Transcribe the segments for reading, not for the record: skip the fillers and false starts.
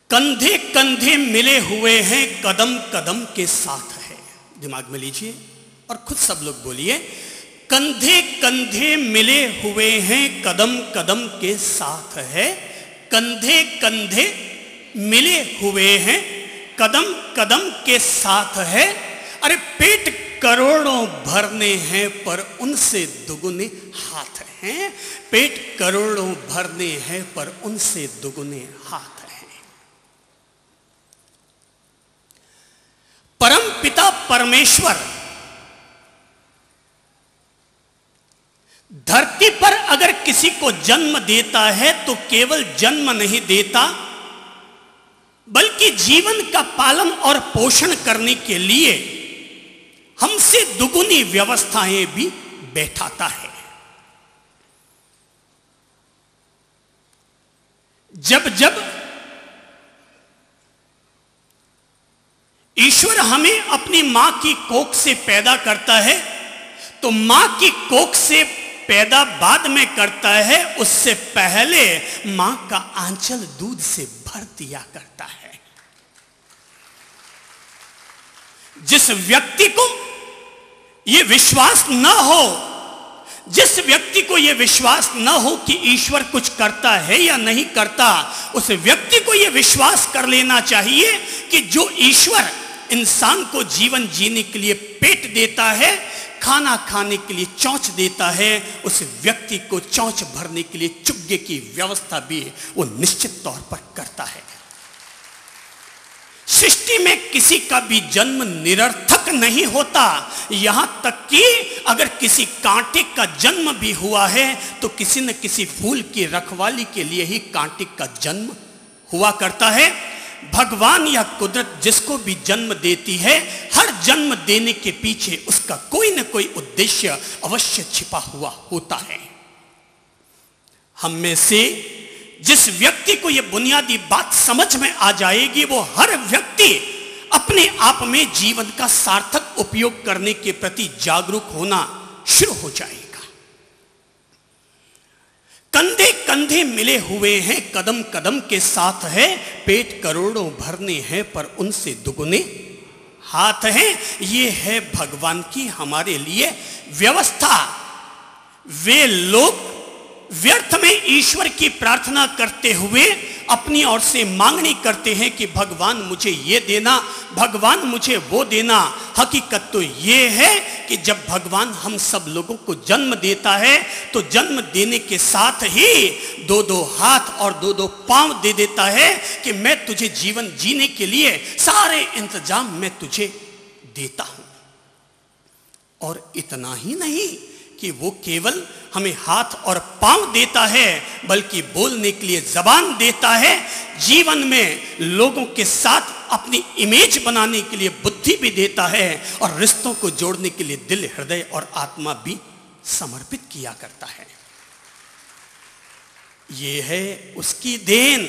कंधे कंधे मिले हुए हैं, कदम कदम के साथ है। दिमाग में लीजिए और खुद सब लोग बोलिए, कंधे कंधे मिले हुए हैं, कदम कदम के साथ है। कंधे कंधे मिले हुए हैं, कदम कदम के साथ है। अरे पेट करोड़ों भरने हैं, पर उनसे दुगुने हाथ हैं। पेट करोड़ों भरने हैं, पर उनसे दुगुने हाथ हैं। परम पिता परमेश्वर धरती पर अगर किसी को जन्म देता है तो केवल जन्म नहीं देता, बल्कि जीवन का पालन और पोषण करने के लिए हमसे दुगुनी व्यवस्थाएं भी बैठाता है। जब जब ईश्वर हमें अपनी मां की कोख से पैदा करता है, तो मां की कोख से पैदा बाद में करता है, उससे पहले मां का आंचल दूध से भर दिया करता है। जिस व्यक्ति को यह विश्वास न हो, जिस व्यक्ति को यह विश्वास न हो कि ईश्वर कुछ करता है या नहीं करता, उस व्यक्ति को यह विश्वास कर लेना चाहिए कि जो ईश्वर इंसान को जीवन जीने के लिए पेट देता है, खाना खाने के लिए चौंच देता है, उस व्यक्ति को चौंच भरने के लिए चुग्गे की व्यवस्था भी वो निश्चित तौर पर करता है। सृष्टि में किसी का भी जन्म निरर्थक नहीं होता। यहां तक कि अगर किसी कांटे का जन्म भी हुआ है तो किसी न किसी फूल की रखवाली के लिए ही कांटे का जन्म हुआ करता है। भगवान या कुदरत जिसको भी जन्म देती है, हर जन्म देने के पीछे उसका कोई न कोई उद्देश्य अवश्य छिपा हुआ होता है। हम में से जिस व्यक्ति को यह बुनियादी बात समझ में आ जाएगी, वो हर व्यक्ति अपने आप में जीवन का सार्थक उपयोग करने के प्रति जागरूक होना शुरू हो जाएगा। कंधे कंधे मिले हुए हैं, कदम कदम के साथ है। पेट करोड़ों भरने हैं, पर उनसे दुगुने हाथ हैं। ये है भगवान की हमारे लिए व्यवस्था। वे लोग व्यर्थ में ईश्वर की प्रार्थना करते हुए अपनी ओर से मांगनी करते हैं कि भगवान मुझे ये देना, भगवान मुझे वो देना। हकीकत तो ये है कि जब भगवान हम सब लोगों को जन्म देता है तो जन्म देने के साथ ही दो दो हाथ और दो दो पांव दे देता है कि मैं तुझे जीवन जीने के लिए सारे इंतजाम मैं तुझे देता हूं। और इतना ही नहीं कि वो केवल हमें हाथ और पांव देता है, बल्कि बोलने के लिए जबान देता है, जीवन में लोगों के साथ अपनी इमेज बनाने के लिए बुद्धि भी देता है, और रिश्तों को जोड़ने के लिए दिल, हृदय और आत्मा भी समर्पित किया करता है। ये है उसकी देन।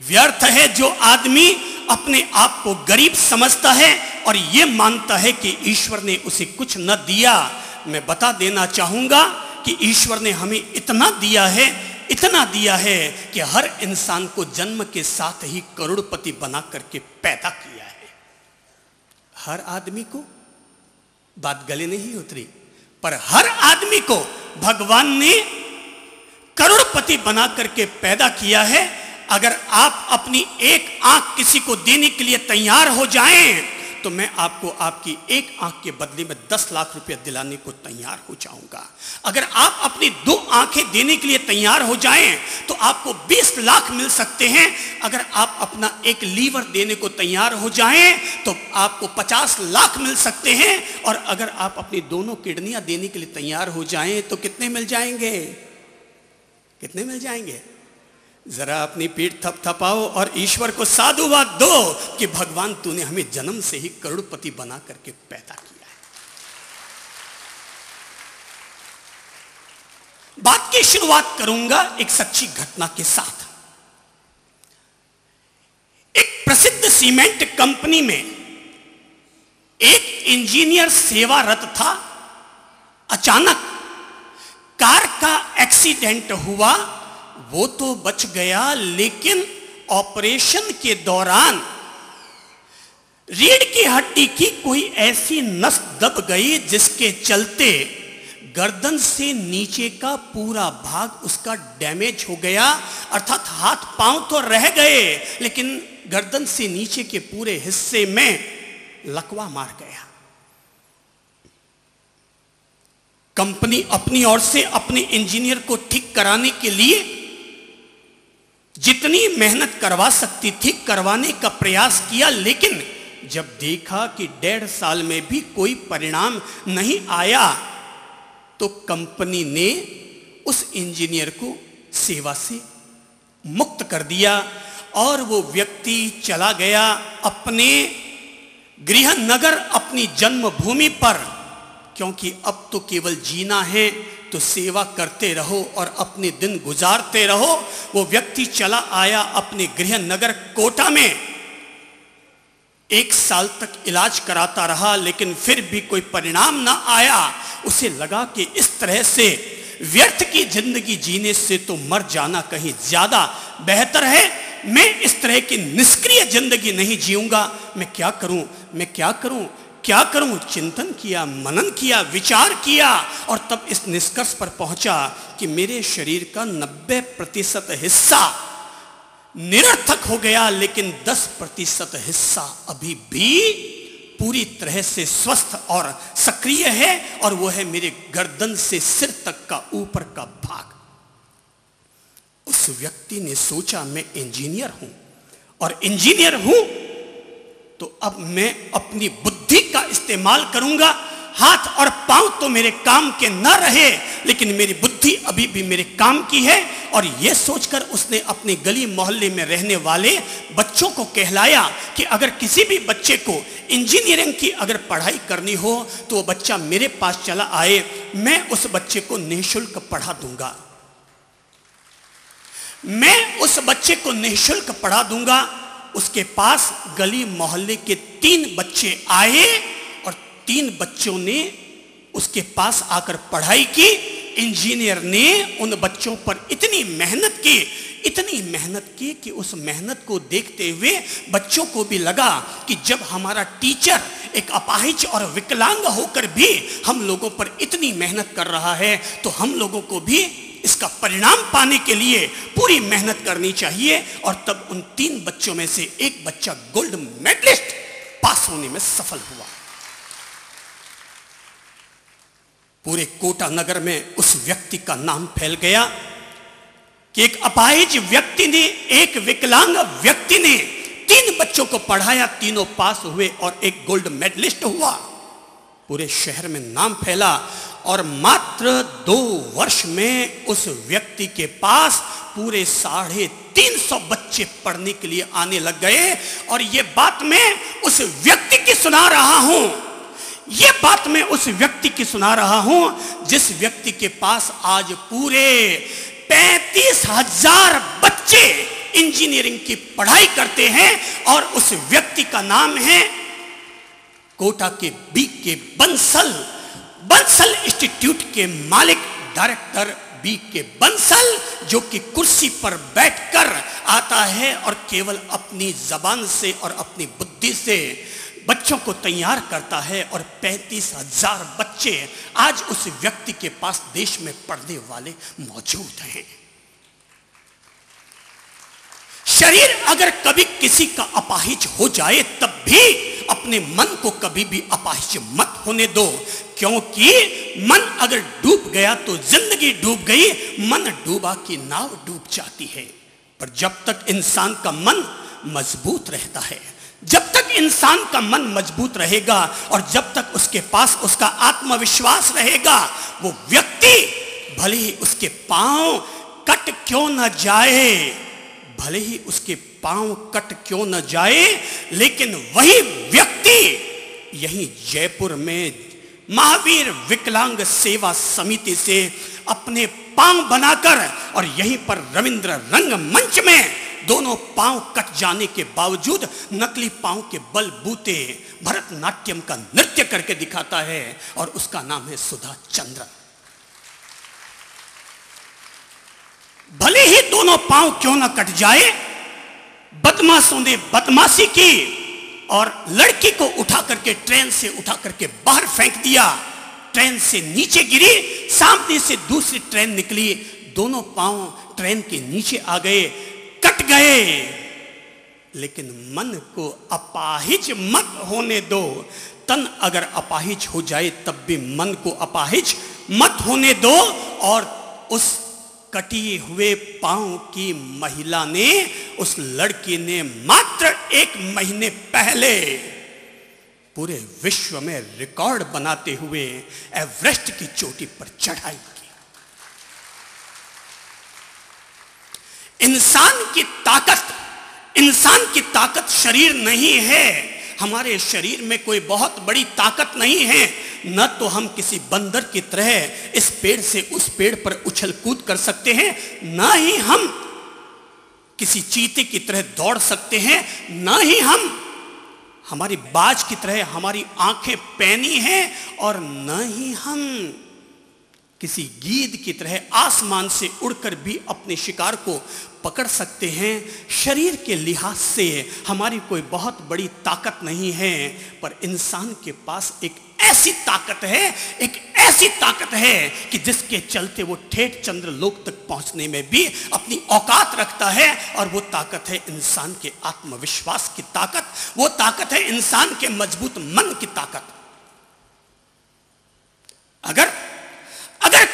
व्यर्थ है जो आदमी अपने आप को गरीब समझता है और यह मानता है कि ईश्वर ने उसे कुछ न दिया। मैं बता देना चाहूंगा कि ईश्वर ने हमें इतना दिया है, इतना दिया है कि हर इंसान को जन्म के साथ ही करोड़पति बना करके पैदा किया है। हर आदमी को, बात गले नहीं उतरी, पर हर आदमी को भगवान ने करोड़पति बना करके पैदा किया है। अगर आप अपनी एक आंख किसी को देने के लिए तैयार हो जाएं तो मैं आपको आपकी एक आंख के बदले में 10 लाख रुपया दिलाने को तैयार हो जाऊंगा। अगर आप अपनी 2 आंखें देने के लिए तैयार हो जाएं तो आपको 20 लाख मिल सकते हैं। अगर आप अपना एक लीवर देने को तैयार हो जाएं तो आपको 50 लाख मिल सकते हैं। और अगर आप अपनी दोनों किडनियां देने के लिए तैयार हो जाएं तो कितने मिल जाएंगे? कितने मिल जाएंगे? जरा अपनी पीठ थपथपाओ और ईश्वर को साधुवाद दो कि भगवान तूने हमें जन्म से ही करोड़पति बना करके पैदा किया है। बात की शुरुआत करूंगा एक सच्ची घटना के साथ। एक प्रसिद्ध सीमेंट कंपनी में एक इंजीनियर सेवारत था। अचानक कार का एक्सीडेंट हुआ। वो तो बच गया, लेकिन ऑपरेशन के दौरान रीढ़ की हड्डी की कोई ऐसी नस दब गई जिसके चलते गर्दन से नीचे का पूरा भाग उसका डैमेज हो गया, अर्थात हाथ पांव तो रह गए लेकिन गर्दन से नीचे के पूरे हिस्से में लकवा मार गया। कंपनी अपनी ओर से अपने इंजीनियर को ठीक कराने के लिए जितनी मेहनत करवा सकती थी करवाने का प्रयास किया, लेकिन जब देखा कि 1.5 साल में भी कोई परिणाम नहीं आया तो कंपनी ने उस इंजीनियर को सेवा से मुक्त कर दिया और वो व्यक्ति चला गया अपने गृह नगर, अपनी जन्मभूमि पर, क्योंकि अब तो केवल जीना है तो सेवा करते रहो और अपने दिन गुजारते रहो। वो व्यक्ति चला आया अपने गृह नगर कोटा में, 1 साल तक इलाज कराता रहा लेकिन फिर भी कोई परिणाम ना आया। उसे लगा कि इस तरह से व्यर्थ की जिंदगी जीने से तो मर जाना कहीं ज्यादा बेहतर है। मैं इस तरह की निष्क्रिय जिंदगी नहीं जीऊंगा। मैं क्या करूं, मैं क्या करूं, क्या करूं? चिंतन किया, मनन किया, विचार किया और तब इस निष्कर्ष पर पहुंचा कि मेरे शरीर का 90% हिस्सा निरर्थक हो गया, लेकिन 10% हिस्सा अभी भी पूरी तरह से स्वस्थ और सक्रिय है, और वो है मेरे गर्दन से सिर तक का ऊपर का भाग। उस व्यक्ति ने सोचा मैं इंजीनियर हूं और इंजीनियर हूं तो अब मैं अपनी बुद्धि का इस्तेमाल करूंगा। हाथ और पांव तो मेरे काम के न रहे लेकिन मेरी बुद्धि अभी भी मेरे काम की है। और यह सोचकर उसने अपने गली मोहल्ले में रहने वाले बच्चों को कहलाया कि अगर किसी भी बच्चे को इंजीनियरिंग की अगर पढ़ाई करनी हो तो वो बच्चा मेरे पास चला आए, मैं उस बच्चे को निःशुल्क पढ़ा दूंगा, मैं उस बच्चे को निःशुल्क पढ़ा दूंगा। उसके पास गली मोहल्ले के 3 बच्चे आए और 3 बच्चों ने उसके पास आकर पढ़ाई की। इंजीनियर ने उन बच्चों पर इतनी मेहनत की कि उस मेहनत को देखते हुए बच्चों को भी लगा कि जब हमारा टीचर एक अपाहिज और विकलांग होकर भी हम लोगों पर इतनी मेहनत कर रहा है तो हम लोगों को भी इसका परिणाम पाने के लिए पूरी मेहनत करनी चाहिए। और तब उन 3 बच्चों में से एक बच्चा गोल्ड मेडलिस्ट पास होने में सफल हुआ। पूरे कोटा नगर में उस व्यक्ति का नाम फैल गया कि एक अपाहिज व्यक्ति ने, एक विकलांग व्यक्ति ने 3 बच्चों को पढ़ाया, तीनों पास हुए और एक गोल्ड मेडलिस्ट हुआ। पूरे शहर में नाम फैला और मात्र 2 वर्ष में उस व्यक्ति के पास पूरे 350 बच्चे पढ़ने के लिए आने लग गए। और ये बात मैं उस व्यक्ति की सुना रहा हूं, ये बात मैं उस व्यक्ति की सुना रहा हूं जिस व्यक्ति के पास आज पूरे 35,000 बच्चे इंजीनियरिंग की पढ़ाई करते हैं। और उस व्यक्ति का नाम है कोटा के BK बंसल इंस्टीट्यूट के मालिक डायरेक्टर BK बंसल, जो कि कुर्सी पर बैठकर आता है और केवल अपनी जबान से और अपनी बुद्धि से बच्चों को तैयार करता है। और 35,000 बच्चे आज उस व्यक्ति के पास देश में पढ़ने वाले मौजूद हैं। शरीर अगर कभी किसी का अपाहिज हो जाए तब भी अपने मन को कभी भी अपाहिज मत होने दो, क्योंकि मन अगर डूब गया तो जिंदगी डूब गई, मन डूबा की नाव डूब जाती है। पर जब तक इंसान का मन मजबूत रहता है, जब तक इंसान का मन मजबूत रहेगा और जब तक उसके पास उसका आत्मविश्वास रहेगा, वो व्यक्ति भले ही उसके पांव कट क्यों न जाए, भले ही उसके पांव कट क्यों न जाए, लेकिन वही व्यक्ति यहीं जयपुर में महावीर विकलांग सेवा समिति से अपने पांव बनाकर और यहीं पर रविंद्र रंगमंच में दोनों पांव कट जाने के बावजूद नकली पांव के बलबूते भरतनाट्यम का नृत्य करके दिखाता है, और उसका नाम है सुधा चंद्र। भले ही दोनों पांव क्यों न कट जाए, बदमाशों ने बदमाशी की और लड़की को उठा करके ट्रेन से उठा करके बाहर फेंक दिया। ट्रेन से नीचे गिरी, सामने से दूसरी ट्रेन निकली, दोनों पांव ट्रेन के नीचे आ गए, कट गए। लेकिन मन को अपाहिज मत होने दो। तन अगर अपाहिज हो जाए तब भी मन को अपाहिज मत होने दो। और उस कटी हुए पांव की महिला ने, उस लड़की ने मात्र 1 महीने पहले पूरे विश्व में रिकॉर्ड बनाते हुए एवरेस्ट की चोटी पर चढ़ाई की। इंसान की ताकत शरीर नहीं है। हमारे शरीर में कोई बहुत बड़ी ताकत नहीं है। न तो हम किसी बंदर की तरह इस पेड़ से उस पेड़ पर उछल कूद कर सकते हैं, न ही हम किसी चीते की तरह दौड़ सकते हैं, न ही हमारी बाज की तरह हमारी आंखें पैनी हैं, और न ही हम किसी गीद की तरह आसमान से उड़कर भी अपने शिकार को पकड़ सकते हैं। शरीर के लिहाज से हमारी कोई बहुत बड़ी ताकत नहीं है, पर इंसान के पास एक ऐसी ताकत है कि जिसके चलते वो ठेठ चंद्रलोक तक पहुंचने में भी अपनी औकात रखता है। और वो ताकत है इंसान के आत्मविश्वास की ताकत, वो ताकत है इंसान के मजबूत मन की ताकत। अगर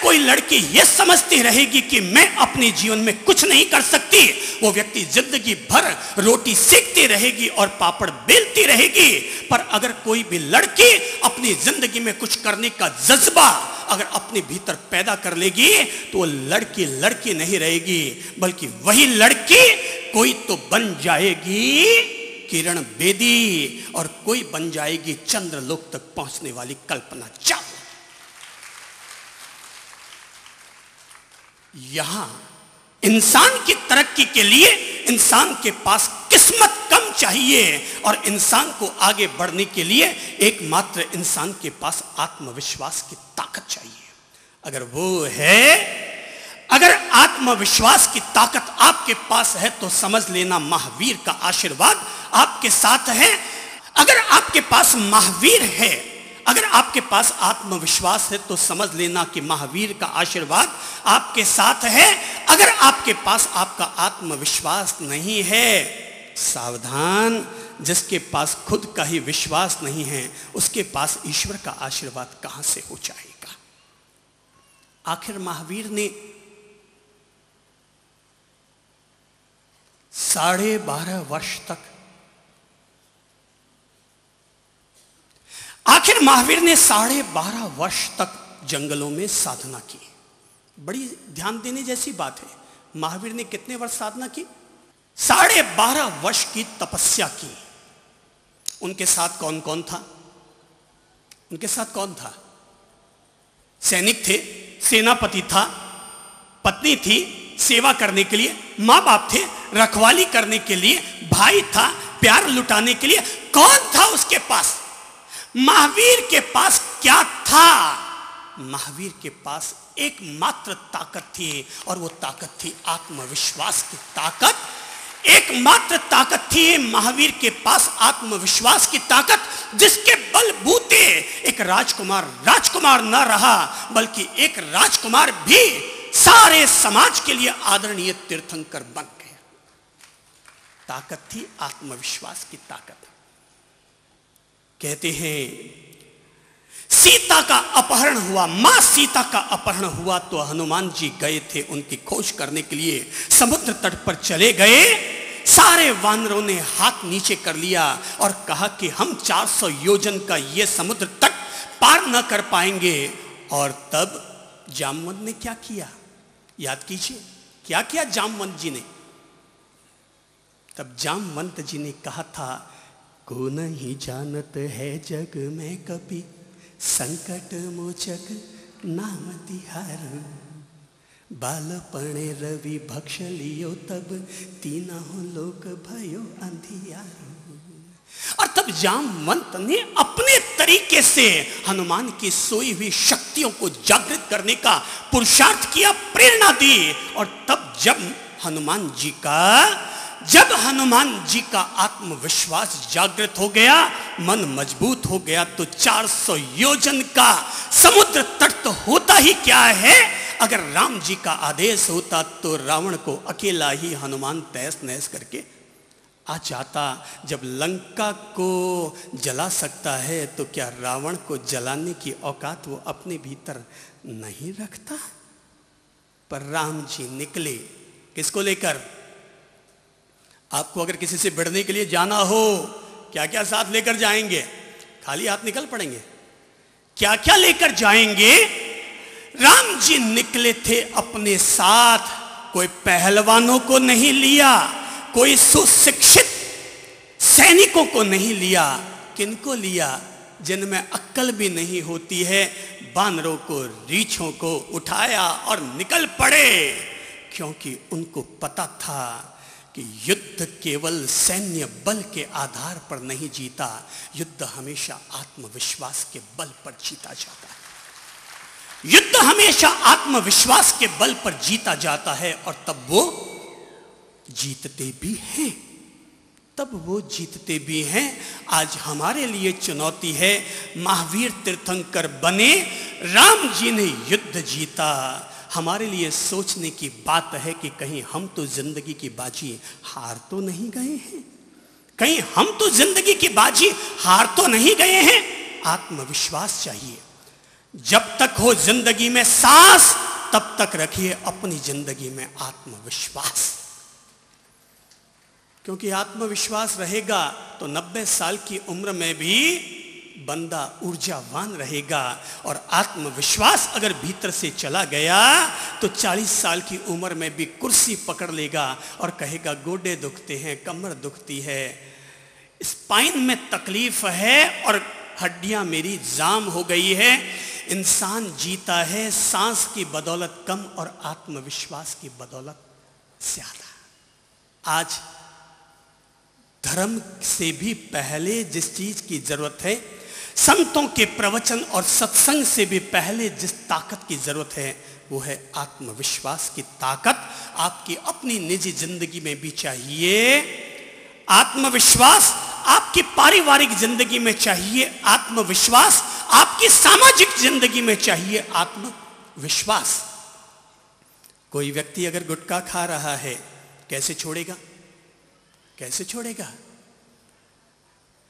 कोई लड़की यह समझती रहेगी कि मैं अपने जीवन में कुछ नहीं कर सकती, वो व्यक्ति जिंदगी भर रोटी सेकती रहेगी और पापड़ बेलती रहेगी। पर अगर कोई भी लड़की अपनी जिंदगी में कुछ करने का जज्बा अगर अपने भीतर पैदा कर लेगी, तो वो लड़की नहीं रहेगी, बल्कि वही लड़की कोई तो बन जाएगी किरण बेदी, और कोई बन जाएगी चंद्रलोक तक पहुंचने वाली कल्पना चावला। यहां इंसान की तरक्की के लिए इंसान के पास किस्मत कम चाहिए, और इंसान को आगे बढ़ने के लिए एकमात्र इंसान के पास आत्मविश्वास की ताकत चाहिए। अगर आत्मविश्वास की ताकत आपके पास है तो समझ लेना महावीर का आशीर्वाद आपके साथ है। अगर आपके पास महावीर है, अगर आपके पास आत्मविश्वास है, तो समझ लेना कि महावीर का आशीर्वाद आपके साथ है। अगर आपके पास आपका आत्मविश्वास नहीं है, सावधान, जिसके पास खुद का ही विश्वास नहीं है, उसके पास ईश्वर का आशीर्वाद कहां से हो जाएगा। आखिर महावीर ने 12.5 वर्ष तक आखिर महावीर ने 12.5 वर्ष तक जंगलों में साधना की। बड़ी ध्यान देने जैसी बात है। महावीर ने कितने वर्ष साधना की? 12.5 वर्ष की तपस्या की। उनके साथ कौन कौन था? उनके साथ कौन था? सैनिक थे, सेनापति था, पत्नी थी सेवा करने के लिए, माँ बाप थे रखवाली करने के लिए, भाई था प्यार लुटाने के लिए। कौन था उसके पास? महावीर के पास क्या था? महावीर के पास एकमात्र ताकत थी, और वो ताकत थी आत्मविश्वास की ताकत। एकमात्र ताकत थी महावीर के पास आत्मविश्वास की ताकत, जिसके बलबूते एक राजकुमार न रहा, बल्कि एक राजकुमार भी सारे समाज के लिए आदरणीय तीर्थंकर बन गया। ताकत थी आत्मविश्वास की ताकत। कहते हैं सीता का अपहरण हुआ, मां सीता का अपहरण हुआ, तो हनुमान जी गए थे उनकी खोज करने के लिए। समुद्र तट पर चले गए, सारे वानरों ने हाथ नीचे कर लिया और कहा कि हम 400 योजन का ये समुद्र तट पार न कर पाएंगे। और तब जामवंत ने क्या किया? याद कीजिए, क्या किया जामवंत जी ने? तब जामवंत जी ने कहा था, को नहीं जानत है जग में कभी, संकट मोचक नाम तिहारू, बालपणे रवि भक्ष लियो तब, तीनों लोक भयो अंधियारू। और तब जामवंत ने अपने तरीके से हनुमान की सोई हुई शक्तियों को जागृत करने का पुरुषार्थ किया, प्रेरणा दी। और तब जब हनुमान जी का जब हनुमान जी का आत्मविश्वास जागृत हो गया, मन मजबूत हो गया, तो 400 योजन का समुद्र तट तो होता ही क्या है। अगर राम जी का आदेश होता तो रावण को अकेला ही हनुमान तहस नहस करके आ जाता। जब लंका को जला सकता है तो क्या रावण को जलाने की औकात वो अपने भीतर नहीं रखता। पर राम जी निकले किसको लेकर। आपको अगर किसी से भिड़ने के लिए जाना हो, क्या क्या साथ लेकर जाएंगे। खाली हाथ निकल पड़ेंगे, क्या क्या लेकर जाएंगे। राम जी निकले थे अपने साथ, कोई पहलवानों को नहीं लिया, कोई सुशिक्षित सैनिकों को नहीं लिया। किनको लिया। जिनमें अक्ल भी नहीं होती है, बानरों को, रीछों को उठाया और निकल पड़े। क्योंकि उनको पता था कि युद्ध केवल सैन्य बल के आधार पर नहीं जीता, युद्ध हमेशा आत्मविश्वास के बल पर जीता जाता है। युद्ध हमेशा आत्मविश्वास के बल पर जीता जाता है और तब वो जीतते भी हैं। आज हमारे लिए चुनौती है, महावीर तीर्थंकर बने, राम जी ने युद्ध जीता। हमारे लिए सोचने की बात है कि कहीं हम तो जिंदगी की बाजी हार तो नहीं गए हैं। कहीं हम तो जिंदगी की बाजी हार तो नहीं गए हैं। आत्मविश्वास चाहिए। जब तक हो जिंदगी में सांस, तब तक रखिए अपनी जिंदगी में आत्मविश्वास। क्योंकि आत्मविश्वास रहेगा तो 90 साल की उम्र में भी बंदा ऊर्जावान रहेगा। और आत्मविश्वास अगर भीतर से चला गया तो 40 साल की उम्र में भी कुर्सी पकड़ लेगा और कहेगा गोडे दुखते हैं, कमर दुखती है, स्पाइन में तकलीफ है और हड्डियां मेरी जाम हो गई है। इंसान जीता है सांस की बदौलत कम और आत्मविश्वास की बदौलत ज्यादा। आज धर्म से भी पहले जिस चीज की जरूरत है, संतों के प्रवचन और सत्संग से भी पहले जिस ताकत की जरूरत है, वो है आत्मविश्वास की ताकत। आपकी अपनी निजी जिंदगी में भी चाहिए आत्मविश्वास, आपकी पारिवारिक जिंदगी में चाहिए आत्मविश्वास, आपकी सामाजिक जिंदगी में चाहिए आत्मविश्वास। कोई व्यक्ति अगर गुटखा खा रहा है, कैसे छोड़ेगा? कैसे छोड़ेगा?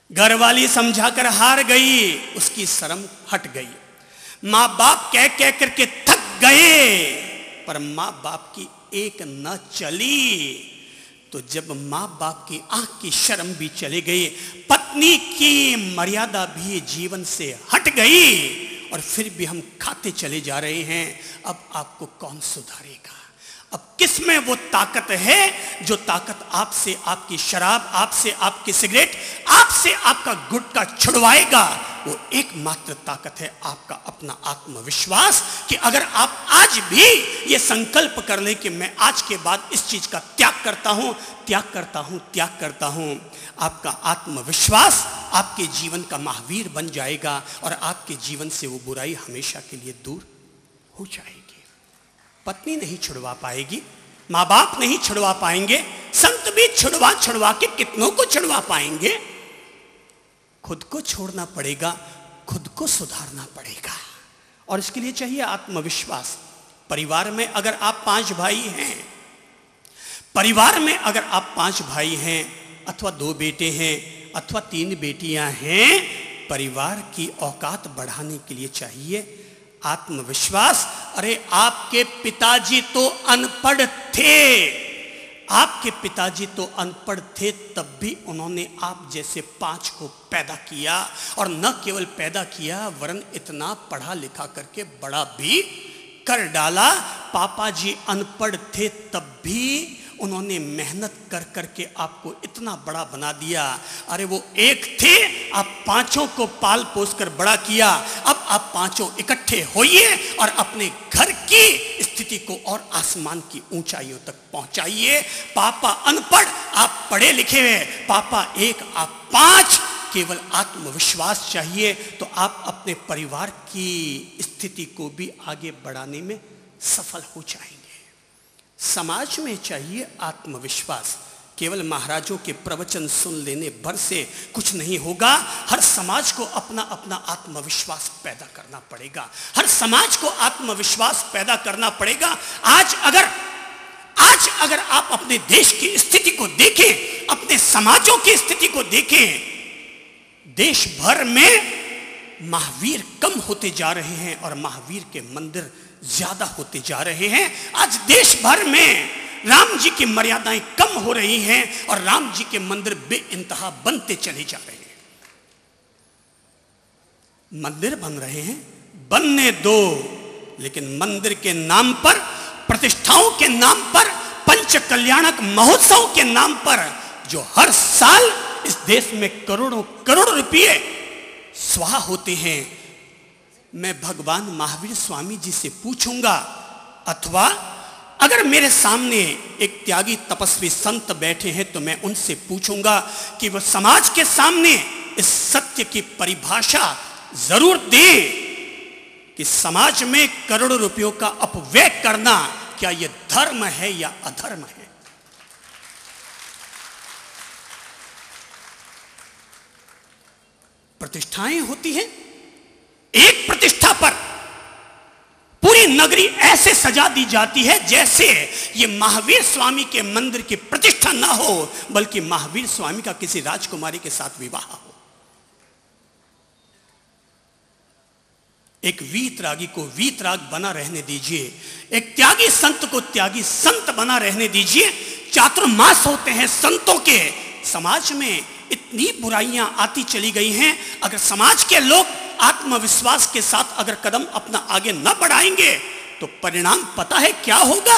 घरवाली समझाकर हार गई, उसकी शर्म हट गई। मां बाप कह कह करके थक गए, पर मां बाप की एक न चली। तो जब मां बाप की आंख की शर्म भी चली गई, पत्नी की मर्यादा भी जीवन से हट गई और फिर भी हम खाते चले जा रहे हैं, अब आपको कौन सुधारेगा? अब किस में वो ताकत है जो ताकत आपसे आपकी शराब, आपसे आपकी सिगरेट, आपसे आपका गुटखा छुड़वाएगा? वो एकमात्र ताकत है आपका अपना आत्मविश्वास। कि अगर आप आज भी ये संकल्प कर ले कि मैं आज के बाद इस चीज का त्याग करता हूं, त्याग करता हूं, त्याग करता हूं, आपका आत्मविश्वास आपके जीवन का महावीर बन जाएगा और आपके जीवन से वो बुराई हमेशा के लिए दूर हो जाएगी। पत्नी नहीं छुड़वा पाएगी, माँ बाप नहीं छुड़वा पाएंगे, संत भी छुड़वा के कितनों को छुड़वा पाएंगे? खुद को छोड़ना पड़ेगा, खुद को सुधारना पड़ेगा और इसके लिए चाहिए आत्मविश्वास। परिवार में अगर आप 5 भाई हैं, परिवार में अगर आप 5 भाई हैं अथवा 2 बेटे हैं अथवा 3 बेटियां हैं, परिवार की औकात बढ़ाने के लिए चाहिए आत्मविश्वास। अरे आपके पिताजी तो अनपढ़ थे, आपके पिताजी तो अनपढ़ थे, तब भी उन्होंने आप जैसे 5 को पैदा किया और न केवल पैदा किया वरन इतना पढ़ा लिखा करके बड़ा भी कर डाला। पापा जी अनपढ़ थे तब भी उन्होंने मेहनत कर करके आपको इतना बड़ा बना दिया। अरे वो एक थे, आप 5 को पाल पोस कर बड़ा किया। अब आप 5 इकट्ठे होइए और अपने घर की स्थिति को और आसमान की ऊंचाइयों तक पहुंचाइए। पापा अनपढ़, आप पढ़े लिखे हुए, पापा 1 आप 5। केवल आत्मविश्वास चाहिए तो आप अपने परिवार की स्थिति को भी आगे बढ़ाने में सफल हो जाएंगे। समाज में चाहिए आत्मविश्वास केवल महाराजों के प्रवचन सुन लेने भर से कुछ नहीं होगा। हर समाज को अपना अपना आत्मविश्वास पैदा करना पड़ेगा। हर समाज को आत्मविश्वास पैदा करना पड़ेगा। आज अगर आप अपने देश की स्थिति को देखें, अपने समाजों की स्थिति को देखें, देश भर में महावीर कम होते जा रहे हैं और महावीर के मंदिर ज्यादा होते जा रहे हैं। आज देश भर में राम जी की मर्यादाएं कम हो रही हैं और राम जी के मंदिर बेइंतहा बनते चले जा रहे हैं। मंदिर बन रहे हैं, बनने दो, लेकिन मंदिर के नाम पर, प्रतिष्ठाओं के नाम पर, पंच कल्याणक महोत्सव के नाम पर जो हर साल इस देश में करोड़ों करोड़ रुपये स्वाहा होते हैं, मैं भगवान महावीर स्वामी जी से पूछूंगा, अथवा अगर मेरे सामने एक त्यागी तपस्वी संत बैठे हैं तो मैं उनसे पूछूंगा कि वह समाज के सामने इस सत्य की परिभाषा जरूर दें कि समाज में करोड़ों रुपयों का अपव्यय करना क्या यह धर्म है या अधर्म है। प्रतिष्ठाएं होती हैं, एक प्रतिष्ठा पर पूरी नगरी ऐसे सजा दी जाती है जैसे ये महावीर स्वामी के मंदिर की प्रतिष्ठा ना हो, बल्कि महावीर स्वामी का किसी राजकुमारी के साथ विवाह हो। एक वीतरागी को वीतराग बना रहने दीजिए, एक त्यागी संत को त्यागी संत बना रहने दीजिए। चातुर्मास होते हैं संतों के। समाज में इतनी बुराइयां आती चली गई हैं, अगर समाज के लोग आत्मविश्वास के साथ अगर कदम अपना आगे न बढ़ाएंगे तो परिणाम पता है क्या होगा।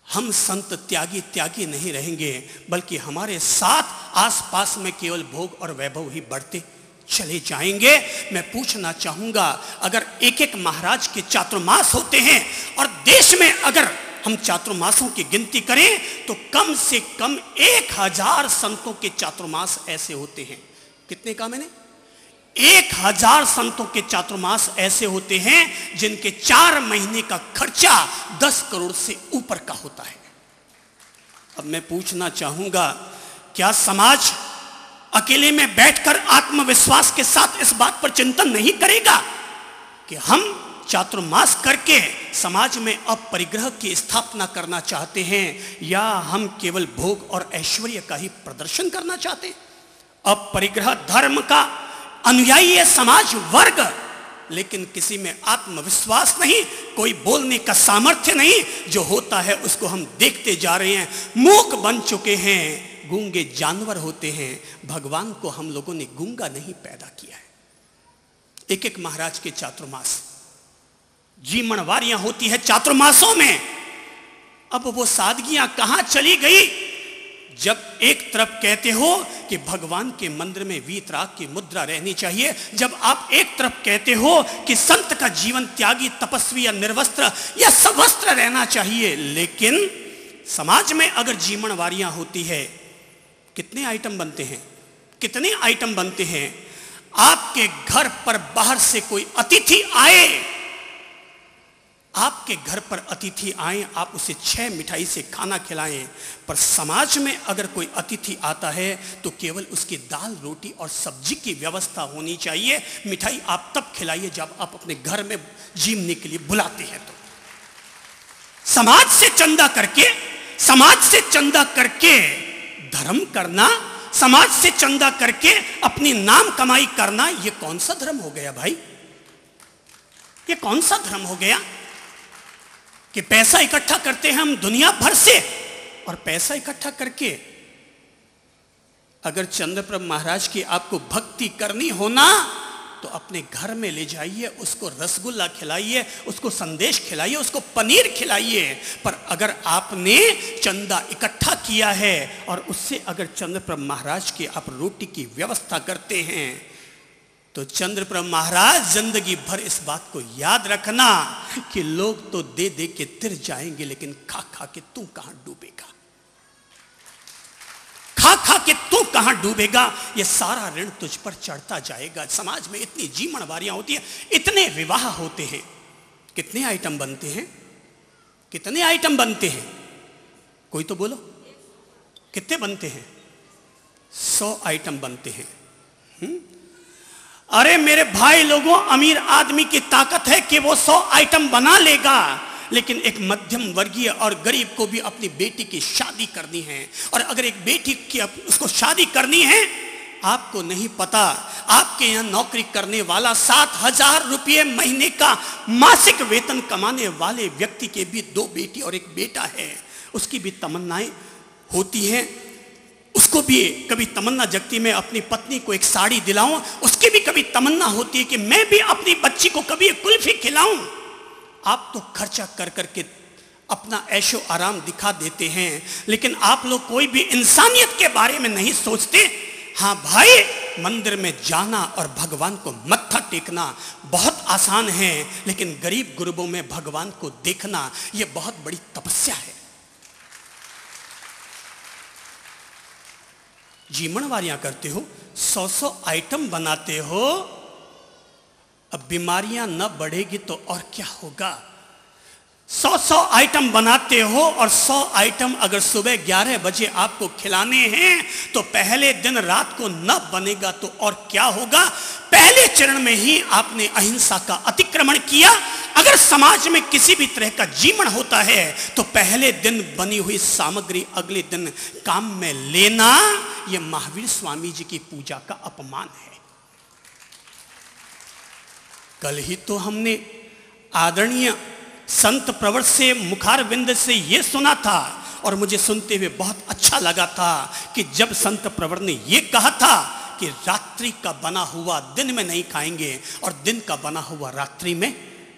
हम संत त्यागी नहीं रहेंगे, बल्कि हमारे साथ आसपास में केवल भोग और वैभव ही बढ़ते चले जाएंगे। मैं पूछना चाहूंगा, अगर एक एक महाराज के चातुर्मास होते हैं और देश में अगर हम चातुर्मासों की गिनती करें तो कम से कम 1000 संतों के चातुर्मास ऐसे होते हैं। कितने का मैंने? 1000 संतों के चातुर्मास ऐसे होते हैं जिनके 4 महीने का खर्चा 10 करोड़ से ऊपर का होता है। अब मैं पूछना चाहूंगा, क्या समाज अकेले में बैठकर आत्मविश्वास के साथ इस बात पर चिंतन नहीं करेगा कि हम चातुर्मास करके समाज में अपरिग्रह की स्थापना करना चाहते हैं या हम केवल भोग और ऐश्वर्य का ही प्रदर्शन करना चाहते हैं? अपरिग्रह धर्म का अनुयायी है समाज वर्ग, लेकिन किसी में आत्मविश्वास नहीं, कोई बोलने का सामर्थ्य नहीं। जो होता है उसको हम देखते जा रहे हैं, मूक बन चुके हैं, गूंगे जानवर होते हैं। भगवान को हम लोगों ने गूंगा नहीं पैदा किया है। एक एक महाराज के चातुर्मास, जीमणवारियां होती है चातुर्मासों में। अब वो सादगियां कहां चली गई? जब एक तरफ कहते हो कि भगवान के मंदिर में वीतराग की मुद्रा रहनी चाहिए, जब आप एक तरफ कहते हो कि संत का जीवन त्यागी तपस्वी या निर्वस्त्र या सवस्त्र रहना चाहिए, लेकिन समाज में अगर जीमणवारियां होती है, कितने आइटम बनते हैं, कितने आइटम बनते हैं। आपके घर पर बाहर से कोई अतिथि आए, आपके घर पर अतिथि आए, आप उसे 6 मिठाई से खाना खिलाएं, पर समाज में अगर कोई अतिथि आता है तो केवल उसकी दाल रोटी और सब्जी की व्यवस्था होनी चाहिए। मिठाई आप तब खिलाइए जब आप अपने घर में जीमने के लिए बुलाते हैं। तो समाज से चंदा करके धर्म करना, समाज से चंदा करके अपनी नाम कमाई करना, यह कौन सा धर्म हो गया भाई? यह कौन सा धर्म हो गया कि पैसा इकट्ठा करते हैं हम दुनिया भर से, और पैसा इकट्ठा करके अगर चंद्रप्रभ महाराज की आपको भक्ति करनी हो ना तो अपने घर में ले जाइए, उसको रसगुल्ला खिलाइए, उसको संदेश खिलाइए, उसको पनीर खिलाइए। पर अगर आपने चंदा इकट्ठा किया है और उससे अगर चंद्रप्रभ महाराज की आप रोटी की व्यवस्था करते हैं तो चंद्रप्रभ महाराज जिंदगी भर इस बात को याद रखना कि लोग तो दे दे के तिर जाएंगे, लेकिन खा खा के तू कहां डूबेगा, खा खा के तू कहां डूबेगा। ये सारा ऋण तुझ पर चढ़ता जाएगा। समाज में इतनी जीमणवारियां होती हैं, इतने विवाह होते हैं, कितने आइटम बनते हैं, कितने आइटम बनते हैं, कोई तो बोलो। कितने बनते हैं? 100 आइटम बनते हैं। अरे मेरे भाई लोगों, अमीर आदमी की ताकत है कि वो 100 आइटम बना लेगा, लेकिन एक मध्यम वर्गीय और गरीब को भी अपनी बेटी की शादी करनी है। और अगर एक बेटी की उसको शादी करनी है, आपको नहीं पता, आपके यहां नौकरी करने वाला 7,000 रुपये महीने का मासिक वेतन कमाने वाले व्यक्ति के भी 2 बेटी और 1 बेटा है। उसकी भी तमन्नाएं होती हैं, उसको भी कभी तमन्ना जगती मैं अपनी पत्नी को एक साड़ी दिलाऊं, उसकी भी कभी तमन्ना होती है कि मैं भी अपनी बच्ची को कभी एक कुल्फी खिलाऊं। आप तो खर्चा कर करके अपना ऐशो आराम दिखा देते हैं, लेकिन आप लोग कोई भी इंसानियत के बारे में नहीं सोचते। हाँ भाई, मंदिर में जाना और भगवान को मत्था टेकना बहुत आसान है, लेकिन गरीब गुरबों में भगवान को देखना यह बहुत बड़ी तपस्या है। जीमणवारियां करते हो, 100 आइटम बनाते हो, अब बीमारियां न बढ़ेगी तो और क्या होगा? 100 आइटम बनाते हो और 100 आइटम अगर सुबह 11 बजे आपको खिलाने हैं तो पहले दिन रात को न बनेगा तो और क्या होगा? पहले चरण में ही आपने अहिंसा का अतिक्रमण किया। अगर समाज में किसी भी तरह का जीवन होता है तो पहले दिन बनी हुई सामग्री अगले दिन काम में लेना, यह महावीर स्वामी जी की पूजा का अपमान है। कल ही तो हमने आदरणीय संत प्रवर से मुखारविंद से यह सुना था और मुझे सुनते हुए बहुत अच्छा लगा था कि जब संत प्रवर ने यह कहा था कि रात्रि का बना हुआ दिन में नहीं खाएंगे और दिन का बना हुआ रात्रि में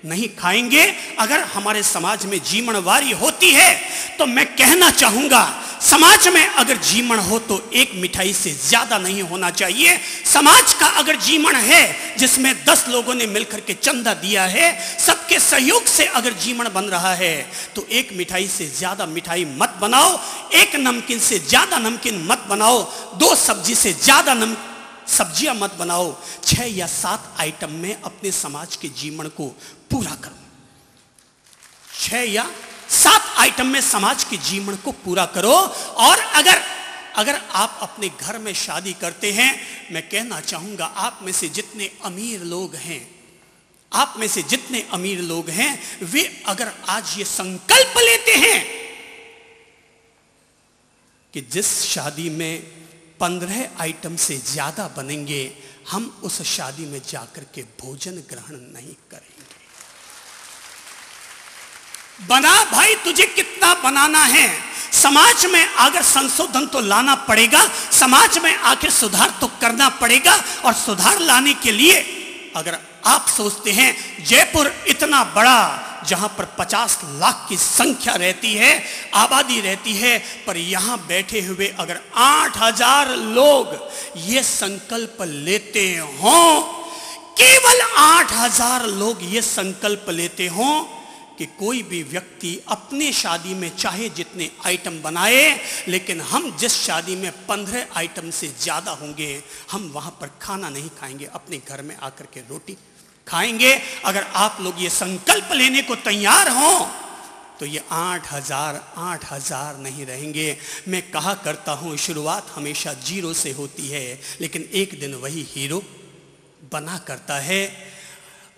नहीं खाएंगे। अगर हमारे समाज में जीमणवारी होती है तो मैं कहना चाहूंगा, समाज में अगर जीमण हो तो 1 मिठाई से ज्यादा नहीं होना चाहिए। समाज का अगर जीमण है जिसमें 10 लोगों ने मिलकर के चंदा दिया है, सबके सहयोग से अगर जीमण बन रहा है तो 1 मिठाई से ज्यादा मिठाई मत बनाओ, 1 नमकीन से ज्यादा नमकीन मत बनाओ, 2 सब्जी से ज्यादा सब्जियां मत बनाओ। 6 या 7 आइटम में अपने समाज के जीवन को पूरा करो। 6 या 7 आइटम में समाज के जीवन को पूरा करो। और अगर आप अपने घर में शादी करते हैं, मैं कहना चाहूंगा आप में से जितने अमीर लोग हैं, वे अगर आज ये संकल्प लेते हैं कि जिस शादी में 15 आइटम से ज्यादा बनेंगे, हम उस शादी में जाकर के भोजन ग्रहण नहीं करेंगे। बना भाई, तुझे कितना बनाना है। समाज में अगर संशोधन तो लाना पड़ेगा, समाज में आखिर सुधार तो करना पड़ेगा। और सुधार लाने के लिए अगर आप सोचते हैं जयपुर इतना बड़ा, जहां पर 50 लाख की संख्या रहती है, आबादी रहती है, पर यहां बैठे हुए अगर 8,000 लोग ये संकल्प लेते हों, केवल 8,000 लोग ये संकल्प लेते हों कि कोई भी व्यक्ति अपने शादी में चाहे जितने आइटम बनाए, लेकिन हम जिस शादी में 15 आइटम से ज्यादा होंगे, हम वहां पर खाना नहीं खाएंगे, अपने घर में आकर के रोटी खाएंगे। अगर आप लोग ये संकल्प लेने को तैयार हों तो ये 8,000 नहीं रहेंगे। मैं कहा करता हूं, शुरुआत हमेशा 0 से होती है, लेकिन एक दिन वही हीरो बना करता है।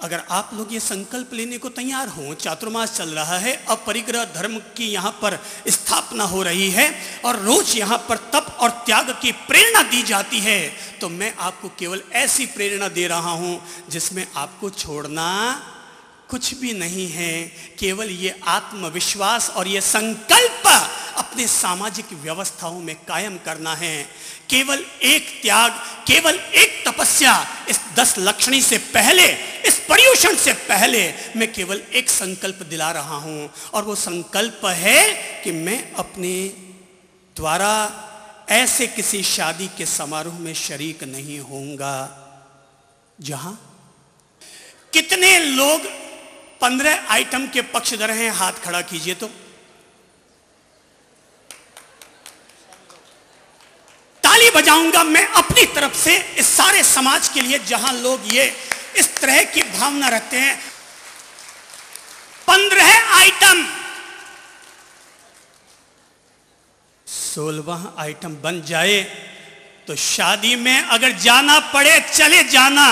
अगर आप लोग ये संकल्प लेने को तैयार हों, चातुर्मास चल रहा है, अब परिग्रह धर्म की यहाँ पर स्थापना हो रही है और रोज यहाँ पर तप और त्याग की प्रेरणा दी जाती है, तो मैं आपको केवल ऐसी प्रेरणा दे रहा हूँ जिसमें आपको छोड़ना कुछ भी नहीं है। केवल ये आत्मविश्वास और ये संकल्प अपने सामाजिक व्यवस्थाओं में कायम करना है। केवल एक त्याग, केवल एक तपस्या, इस 10 लक्षणी से पहले, इस पर्युषण से पहले मैं केवल एक संकल्प दिला रहा हूं, और वो संकल्प है कि मैं अपने द्वारा ऐसे किसी शादी के समारोह में शरीक नहीं होऊंगा जहां कितने लोग 15 आइटम के पक्षधर हैं, हाथ खड़ा कीजिए। तो ताली बजाऊंगा मैं अपनी तरफ से इस सारे समाज के लिए जहां लोग ये इस तरह की भावना रखते हैं। 15 आइटम 16वां आइटम बन जाए तो शादी में अगर जाना पड़े चले जाना,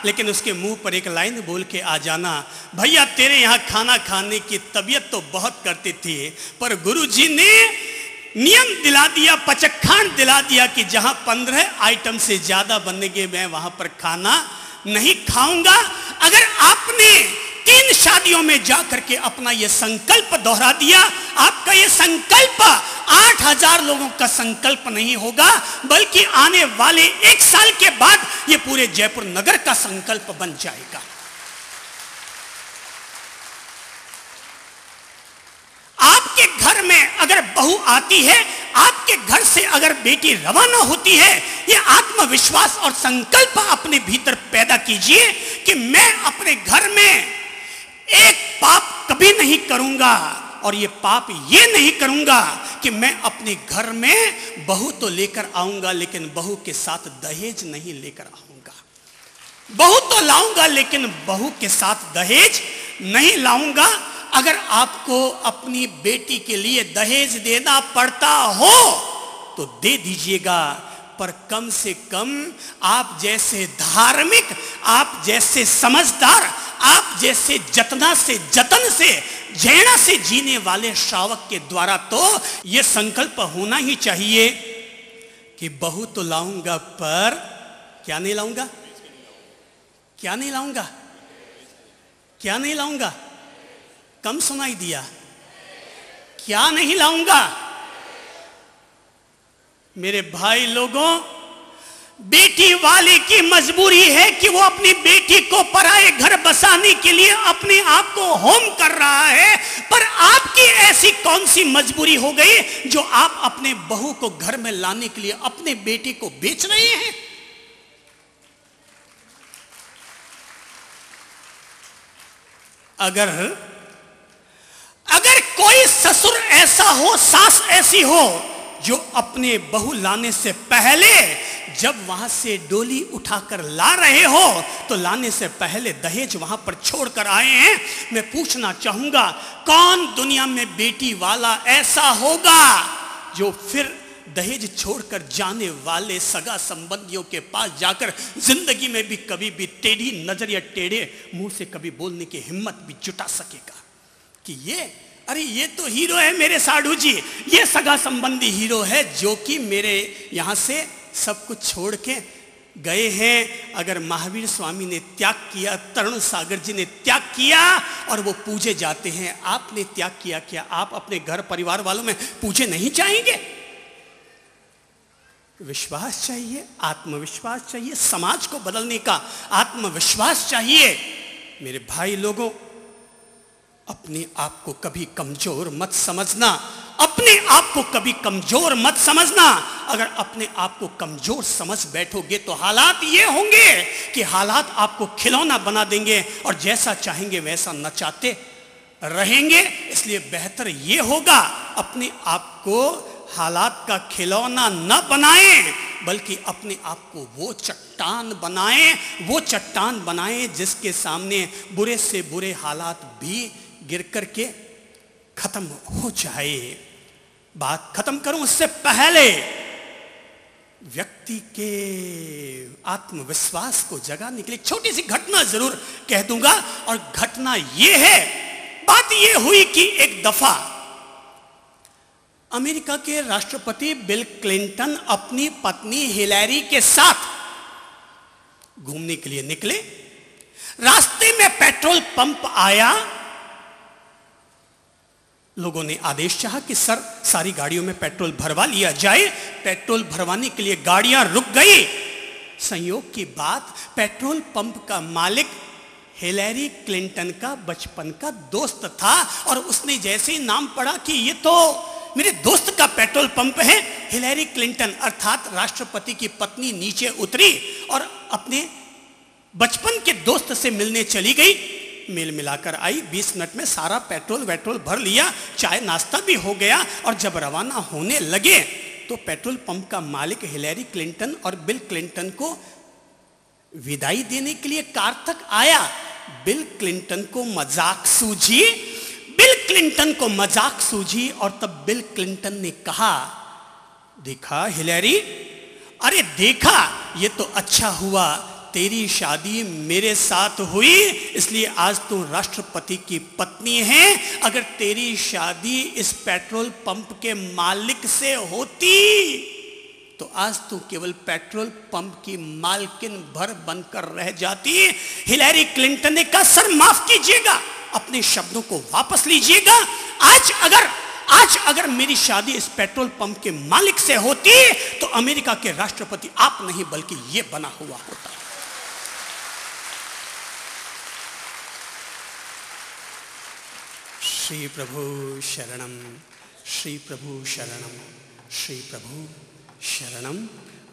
लेकिन उसके मुंह पर एक लाइन बोल के आ जाना, भैया तेरे यहाँ खाना खाने की तबीयत तो बहुत करती थी, पर गुरुजी ने नियम दिला दिया, पचखान दिला दिया कि जहां 15 आइटम से ज्यादा बनेंगे मैं वहां पर खाना नहीं खाऊंगा। अगर आपने 3 शादियों में जाकर के अपना यह संकल्प दोहरा दिया, आपका यह संकल्प 8000 लोगों का संकल्प नहीं होगा, बल्कि आने वाले 1 साल के बाद यह पूरे जयपुर नगर का संकल्प बन जाएगा। आपके घर में अगर बहू आती है, आपके घर से अगर बेटी रवाना होती है, यह आत्मविश्वास और संकल्प अपने भीतर पैदा कीजिए कि मैं अपने घर में एक पाप कभी नहीं करूंगा, और ये पाप ये नहीं करूंगा कि मैं अपने घर में बहू तो लेकर आऊंगा लेकिन बहू के साथ दहेज नहीं लेकर आऊंगा। बहू तो लाऊंगा लेकिन बहू के साथ दहेज नहीं लाऊंगा। अगर आपको अपनी बेटी के लिए दहेज देना पड़ता हो तो दे दीजिएगा, पर कम से कम आप जैसे धार्मिक, आप जैसे समझदार, आप जैसे जतना से जतन से झेड़ा से जीने वाले श्रावक के द्वारा तो यह संकल्प होना ही चाहिए कि बहू तो लाऊंगा, पर क्या नहीं लाऊंगा, क्या नहीं लाऊंगा, क्या नहीं लाऊंगा। कम सुनाई दिया, क्या नहीं लाऊंगा। मेरे भाई लोगों, बेटी वाले की मजबूरी है कि वो अपनी बेटी को पराए घर बसाने के लिए अपने आप को होम कर रहा है, पर आपकी ऐसी कौन सी मजबूरी हो गई जो आप अपने बहू को घर में लाने के लिए अपने बेटी को बेच रहे हैं। अगर कोई ससुर ऐसा हो, सास ऐसी हो जो अपने बहू लाने से पहले जब वहां से डोली उठाकर ला रहे हो तो लाने से पहले दहेज वहां पर छोड़कर आए हैं, मैं पूछना चाहूंगा कौन दुनिया में बेटी वाला ऐसा होगा जो फिर दहेज छोड़कर जाने वाले सगा संबंधियों के पास जाकर जिंदगी में भी कभी भी टेढ़ी नजर या टेढ़े मुंह से कभी बोलने की हिम्मत भी जुटा सकेगा कि अरे ये तो हीरो है मेरे साधु जी, ये सगा संबंधी हीरो है जो कि मेरे यहां से सब कुछ छोड़ के गए हैं। अगर महावीर स्वामी ने त्याग किया, तरुण सागर जी ने त्याग किया और वो पूजे जाते हैं, आपने त्याग किया क्या? आप अपने घर परिवार वालों में पूजे नहीं चाहेंगे? विश्वास चाहिए, आत्मविश्वास चाहिए, समाज को बदलने का आत्मविश्वास चाहिए। मेरे भाई लोगों, अपने आप को कभी कमजोर मत समझना, अपने आप को कभी कमजोर मत समझना। अगर अपने आप को कमजोर समझ बैठोगे तो हालात ये होंगे कि हालात आपको खिलौना बना देंगे और जैसा चाहेंगे वैसा नचाते रहेंगे। इसलिए बेहतर ये होगा अपने आप को हालात का खिलौना न बनाएं, बल्कि अपने आप को वो चट्टान बनाएं, वो चट्टान बनाएं जिसके सामने बुरे से बुरे हालात भी गिर करके खत्म हो जाए। बात खत्म करूं उससे पहले व्यक्ति के आत्मविश्वास को जगाने के लिए छोटी सी घटना जरूर कह दूंगा। और घटना यह है, बात यह हुई कि एक दफा अमेरिका के राष्ट्रपति बिल क्लिंटन अपनी पत्नी हिलैरी के साथ घूमने के लिए निकले। रास्ते में पेट्रोल पंप आया, लोगों ने आदेश चाहा कि सर सारी गाड़ियों में पेट्रोल भरवा लिया जाए। पेट्रोल भरवाने के लिए गाड़ियां रुक गई। संयोग की बात, पेट्रोल पंप का मालिक हिलैरी क्लिंटन का बचपन का दोस्त था और उसने जैसे ही नाम पढ़ा कि ये तो मेरे दोस्त का पेट्रोल पंप है, हिलैरी क्लिंटन अर्थात राष्ट्रपति की पत्नी नीचे उतरी और अपने बचपन के दोस्त से मिलने चली गई। मेल मिलाकर आई, 20 मिनट में सारा पेट्रोल भर लिया, चाय नाश्ता भी हो गया और जब रवाना होने लगे तो पेट्रोल पंप का मालिक हिलैरी क्लिंटन और बिल क्लिंटन को विदाई देने के लिए कार तक आया। बिल क्लिंटन को मजाक सूझी और तब बिल क्लिंटन ने कहा देखा हिलैरी, अरे देखा, ये तो अच्छा हुआ तेरी शादी मेरे साथ हुई, इसलिए आज तू राष्ट्रपति की पत्नी है। अगर तेरी शादी इस पेट्रोल पंप के मालिक से होती तो आज तू केवल पेट्रोल पंप की मालकिन भर बनकर रह जाती। हिलैरी क्लिंटन ने कहा, सर माफ कीजिएगा, अपने शब्दों को वापस लीजिएगा। आज अगर मेरी शादी इस पेट्रोल पंप के मालिक से होती तो अमेरिका के राष्ट्रपति आप नहीं बल्कि ये बना हुआ होता। श्री प्रभु शरणम, श्री प्रभु शरणम, श्री प्रभु शरणम।